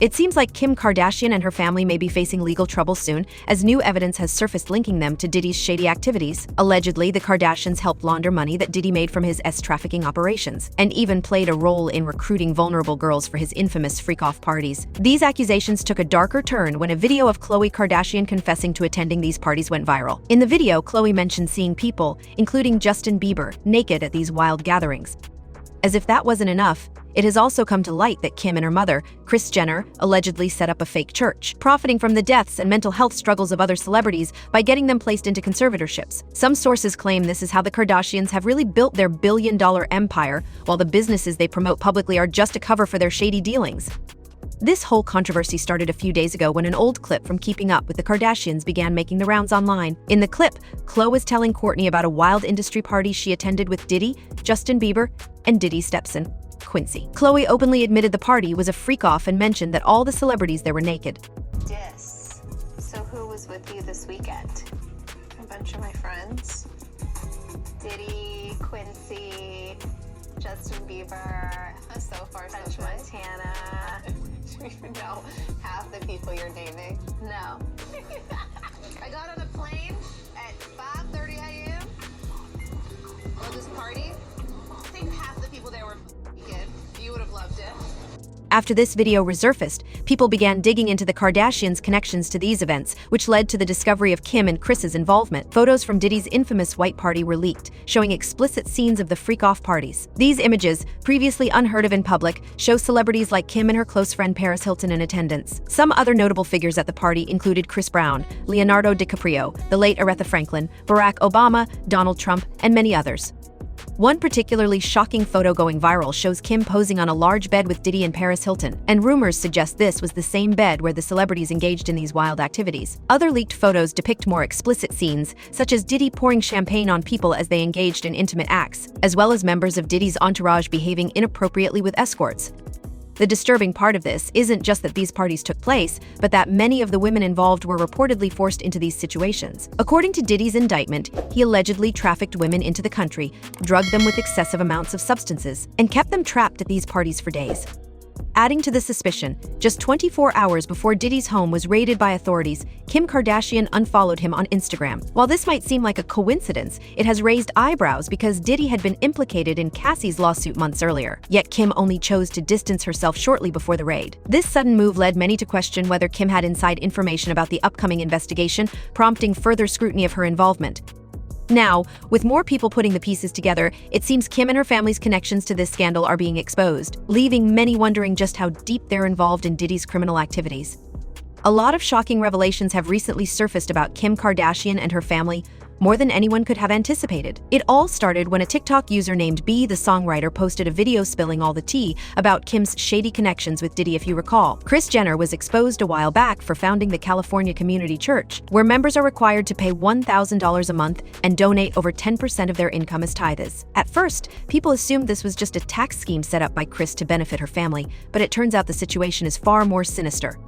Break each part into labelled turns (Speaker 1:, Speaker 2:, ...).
Speaker 1: It seems like Kim Kardashian and her family may be facing legal trouble soon, as new evidence has surfaced linking them to Diddy's shady activities. Allegedly, the Kardashians helped launder money that Diddy made from his trafficking operations, and even played a role in recruiting vulnerable girls for his infamous freak-off parties. These accusations took a darker turn when a video of Khloe Kardashian confessing to attending these parties went viral. In the video, Khloe mentioned seeing people, including Justin Bieber, naked at these wild gatherings. As if that wasn't enough, it has also come to light that Kim and her mother, Kris Jenner, allegedly set up a fake church, profiting from the deaths and mental health struggles of other celebrities by getting them placed into conservatorships. Some sources claim this is how the Kardashians have really built their billion-dollar empire, while the businesses they promote publicly are just a cover for their shady dealings. This whole controversy started a few days ago when an old clip from Keeping Up with the Kardashians began making the rounds online. In the clip, Khloé was telling Kourtney about a wild industry party she attended with Diddy, Justin Bieber, and Diddy's stepson, Quincy. Khloé openly admitted the party was a freak-off and mentioned that all the celebrities there were naked.
Speaker 2: Yes. So who was with you this weekend? A bunch of my friends. Diddy, Quincy, Justin Bieber, so far so good. Montana. Do you even know half the people you're naming? No. I got on a plane at 5:30 a.m. for this party. I think half the people there were good. You would have loved it.
Speaker 1: After this video resurfaced, people began digging into the Kardashians' connections to these events, which led to the discovery of Kim and Kris's involvement. Photos from Diddy's infamous white party were leaked, showing explicit scenes of the freak-off parties. These images, previously unheard of in public, show celebrities like Kim and her close friend Paris Hilton in attendance. Some other notable figures at the party included Chris Brown, Leonardo DiCaprio, the late Aretha Franklin, Barack Obama, Donald Trump, and many others. One particularly shocking photo going viral shows Kim posing on a large bed with Diddy and Paris Hilton, and rumors suggest this was the same bed where the celebrities engaged in these wild activities. Other leaked photos depict more explicit scenes, such as Diddy pouring champagne on people as they engaged in intimate acts, as well as members of Diddy's entourage behaving inappropriately with escorts. The disturbing part of this isn't just that these parties took place, but that many of the women involved were reportedly forced into these situations. According to Diddy's indictment, he allegedly trafficked women into the country, drugged them with excessive amounts of substances, and kept them trapped at these parties for days. Adding to the suspicion, just 24 hours before Diddy's home was raided by authorities, Kim Kardashian unfollowed him on Instagram. While this might seem like a coincidence, it has raised eyebrows because Diddy had been implicated in Cassie's lawsuit months earlier. Yet Kim only chose to distance herself shortly before the raid. This sudden move led many to question whether Kim had inside information about the upcoming investigation, prompting further scrutiny of her involvement. Now, with more people putting the pieces together, it seems Kim and her family's connections to this scandal are being exposed, leaving many wondering just how deep they're involved in Diddy's criminal activities. A lot of shocking revelations have recently surfaced about Kim Kardashian and her family, more than anyone could have anticipated. It all started when a TikTok user named B, the songwriter, posted a video spilling all the tea about Kim's shady connections with Diddy. If you recall, Kris Jenner was exposed a while back for founding the California Community Church, where members are required to pay $1,000 a month and donate over 10% of their income as tithes. At first, people assumed this was just a tax scheme set up by Kris to benefit her family, but it turns out the situation is far more sinister.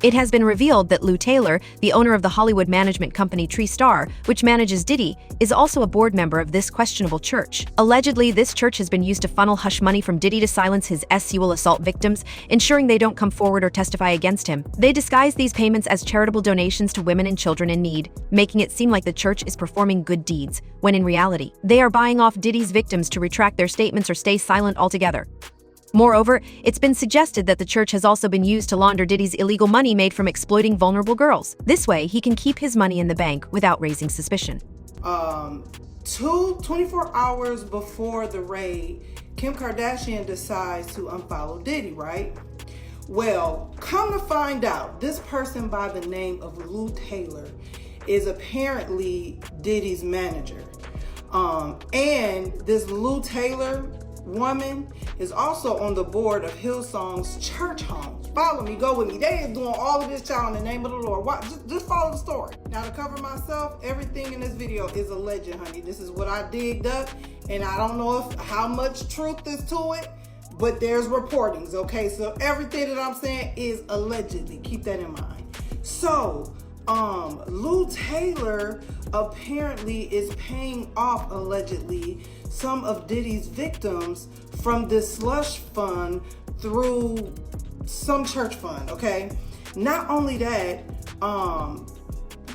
Speaker 1: It has been revealed that Lou Taylor, the owner of the Hollywood management company Tree Star, which manages Diddy, is also a board member of this questionable church. Allegedly, this church has been used to funnel hush money from Diddy to silence his sexual assault victims, ensuring they don't come forward or testify against him. They disguise these payments as charitable donations to women and children in need, making it seem like the church is performing good deeds, when in reality, they are buying off Diddy's victims to retract their statements or stay silent altogether. Moreover, it's been suggested that the church has also been used to launder Diddy's illegal money made from exploiting vulnerable girls. This way, he can keep his money in the bank without raising suspicion.
Speaker 3: 24 hours before the raid, Kim Kardashian decides to unfollow Diddy, right? Well, come to find out, this person by the name of Lou Taylor is apparently Diddy's manager. And this Lou Taylor woman is also on the board of Hillsong's church home. Follow me, go with me. They is doing all of this, child, in the name of the Lord. Just follow the story. Now, to cover myself, everything in this video is alleged, honey. This is what I digged up, and I don't know how much truth is to it, but there's reportings, okay? So everything that I'm saying is allegedly. Keep that in mind. So, Lou Taylor apparently is paying off, allegedly, some of Diddy's victims from this slush fund through some church fund, okay? Not only that,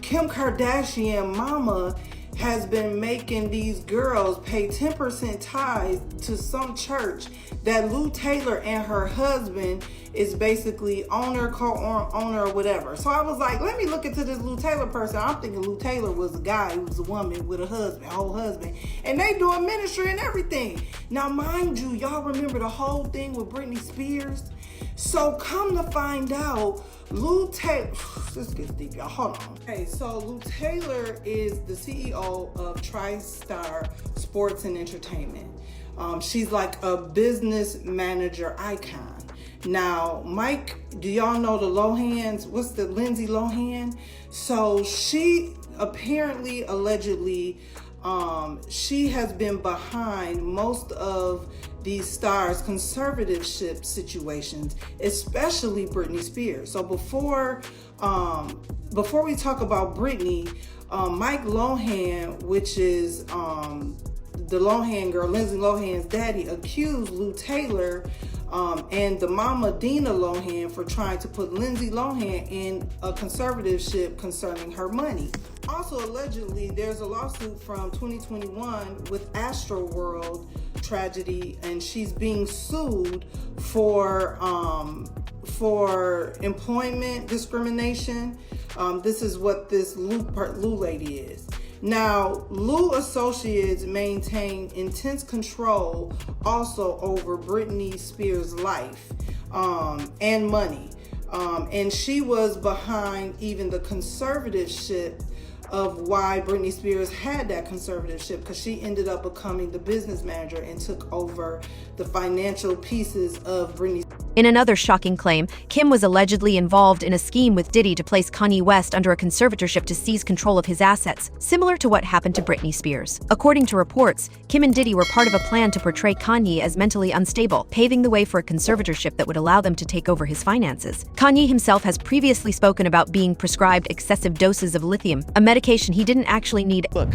Speaker 3: Kim Kardashian mama has been making these girls pay 10% tithes to some church that Lou Taylor and her husband is basically owner, co-owner, or whatever. So I was like, let me look into this Lou Taylor person. I'm thinking Lou Taylor was a guy who was a woman with a husband, whole husband. And they doing ministry and everything. Now, mind you, y'all remember the whole thing with Britney Spears? So come to find out, Lou Taylor, this gets deep, y'all, hold on. Okay, so Lou Taylor is the CEO of TriStar Sports and Entertainment. She's like a business manager icon. Now, Mike, do y'all know the Lohans? What's the Lindsay Lohan? So she apparently, allegedly, she has been behind most of these stars' conservatorship situations, especially Britney Spears. So before we talk about Britney, Mike Lohan, which is the Lohan girl, Lindsay Lohan's daddy, accused Lou Taylor and the mama Dina Lohan for trying to put Lindsay Lohan in a conservatorship concerning her money. Also, allegedly, there's a lawsuit from 2021 with Astroworld tragedy, and she's being sued for employment discrimination. This is what this Lou lady is. Now, Lou Associates maintain intense control also over Britney Spears' life and money. And she was behind even the conservatorship of why Britney Spears had that conservatorship, because she ended up becoming the business manager and took over the financial pieces of Britney.
Speaker 1: In another shocking claim, Kim was allegedly involved in a scheme with Diddy to place Kanye West under a conservatorship to seize control of his assets, similar to what happened to Britney Spears. According to reports, Kim and Diddy were part of a plan to portray Kanye as mentally unstable, paving the way for a conservatorship that would allow them to take over his finances. Kanye himself has previously spoken about being prescribed excessive doses of lithium, a medication he didn't actually need.
Speaker 4: Look,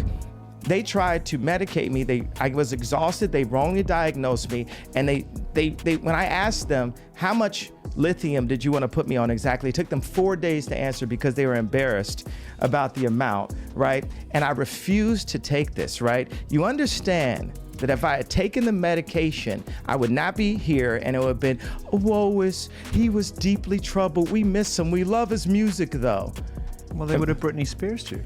Speaker 4: they tried to medicate me. I was exhausted. They wrongly diagnosed me. And they when I asked them, how much lithium did you want to put me on exactly? It took them 4 days to answer because they were embarrassed about the amount, right? And I refused to take this, right? You understand that if I had taken the medication, I would not be here, and it would have been, he was deeply troubled. We miss him. We love his music, though.
Speaker 5: Well, they would have Britney Spears too.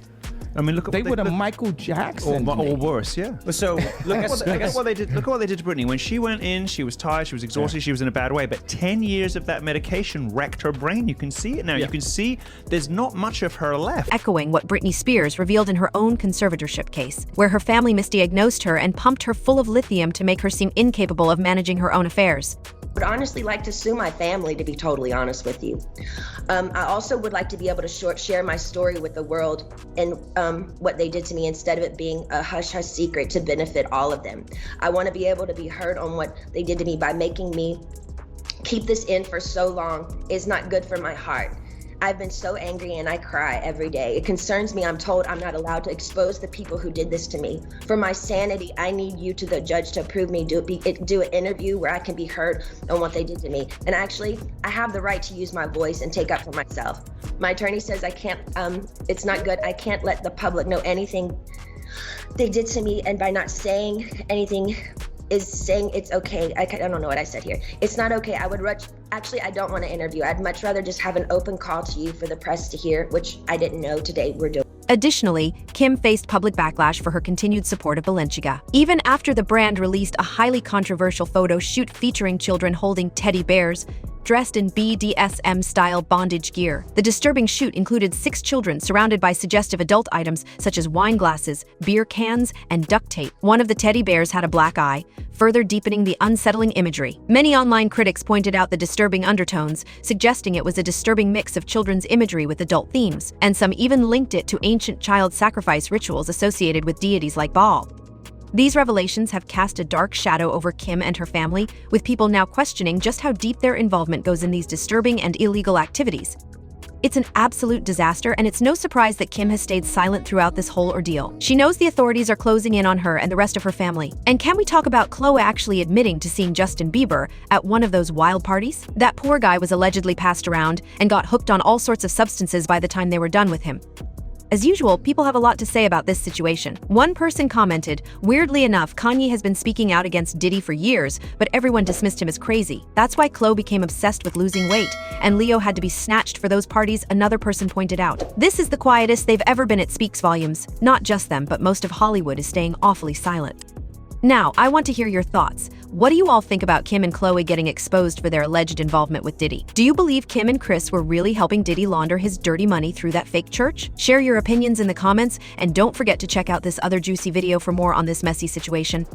Speaker 5: I mean, look at
Speaker 4: they would have Michael Jackson
Speaker 5: or worse, yeah. So look at what they did. Look at what they did to Britney. When she went in, she was tired, she was exhausted, she was in a bad way. But 10 years of that medication wrecked her brain. You can see it now. Yeah. You can see there's not much of her left.
Speaker 1: Echoing what Britney Spears revealed in her own conservatorship case, where her family misdiagnosed her and pumped her full of lithium to make her seem incapable of managing her own affairs.
Speaker 6: Would honestly like to sue my family, to be totally honest with you. I also would like to be able to share my story with the world and what they did to me, instead of it being a hush-hush secret to benefit all of them. I want to be able to be heard on what they did to me. By making me keep this in for so long is not good for my heart. I've been so angry and I cry every day. It concerns me. I'm told I'm not allowed to expose the people who did this to me. For my sanity, I need you, to the judge, to approve me, do an interview where I can be heard on what they did to me. And actually, I have the right to use my voice and take up for myself. My attorney says I can't, it's not good. I can't let the public know anything they did to me, and by not saying anything is saying it's okay. I don't know what I said here. It's not okay. I don't want to interview. I'd much rather just have an open call to you for the press to hear, which I didn't know today we're doing.
Speaker 1: Additionally, Kim faced public backlash for her continued support of Balenciaga, even after the brand released a highly controversial photo shoot featuring children holding teddy bears, dressed in BDSM-style bondage gear. The disturbing shoot included 6 children surrounded by suggestive adult items such as wine glasses, beer cans, and duct tape. One of the teddy bears had a black eye, further deepening the unsettling imagery. Many online critics pointed out the disturbing undertones, suggesting it was a disturbing mix of children's imagery with adult themes, and some even linked it to ancient child sacrifice rituals associated with deities like Baal. These revelations have cast a dark shadow over Kim and her family, with people now questioning just how deep their involvement goes in these disturbing and illegal activities. It's an absolute disaster, and it's no surprise that Kim has stayed silent throughout this whole ordeal. She knows the authorities are closing in on her and the rest of her family. And can we talk about Khloé actually admitting to seeing Justin Bieber at one of those wild parties? That poor guy was allegedly passed around and got hooked on all sorts of substances by the time they were done with him. As usual, people have a lot to say about this situation. One person commented, "Weirdly enough, Kanye has been speaking out against Diddy for years, but everyone dismissed him as crazy. That's why Khloé became obsessed with losing weight, and Leo had to be snatched for those parties," another person pointed out. This is the quietest they've ever been. It speaks volumes. Not just them, but most of Hollywood is staying awfully silent. Now, I want to hear your thoughts. What do you all think about Kim and Khloé getting exposed for their alleged involvement with Diddy? Do you believe Kim and Kris were really helping Diddy launder his dirty money through that fake church? Share your opinions in the comments, and don't forget to check out this other juicy video for more on this messy situation.